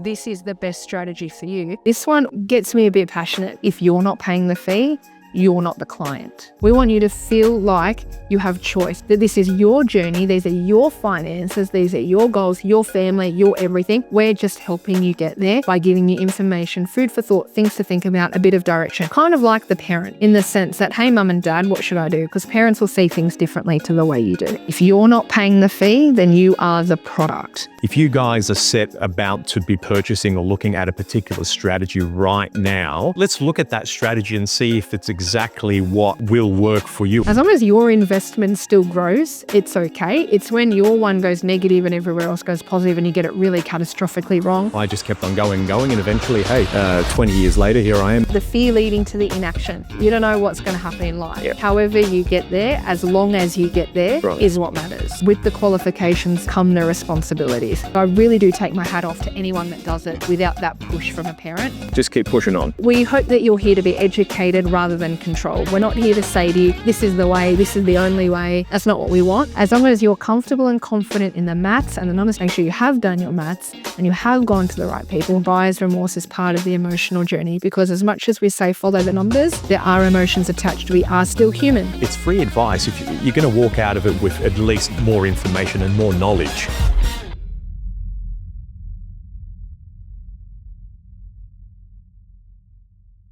this is the best strategy for you. This one gets me a bit passionate. If you're not paying the fee, you're not the client. We want you to feel like you have choice, that this is your journey, these are your finances, these are your goals, your family, your everything. We're just helping you get there by giving you information, food for thought, things to think about, a bit of direction. Kind of like the parent in the sense that, hey, mum and dad, what should I do? Because parents will see things differently to the way you do. If you're not paying the fee, then you are the product. If you guys are set about to be purchasing or looking at a particular strategy right now, let's look at that strategy and see if it's exactly what will work for you. As long as your investment still grows, it's okay. It's when your one goes negative and everywhere else goes positive and you get it really catastrophically wrong. I just kept on going, and eventually, hey, 20 years later, here I am. The fear leading to the inaction. You don't know what's going to happen in life. Yep. However you get there, as long as you get there, is what matters. With the qualifications come the responsibilities. I really do take my hat off to anyone that does it without that push from a parent. Just keep pushing on. We hope that you're here to be educated rather than controlled. We're not here to say to you, this is the way, this is the only way. That's not what we want. As long as you're comfortable and confident in the maths and the numbers, make sure you have done your maths and you have gone to the right people. Buyer's remorse is part of the emotional journey, because as much as we say follow the numbers, there are emotions attached. We are still human. It's free advice if you're going to walk out of it with at least more information and more knowledge.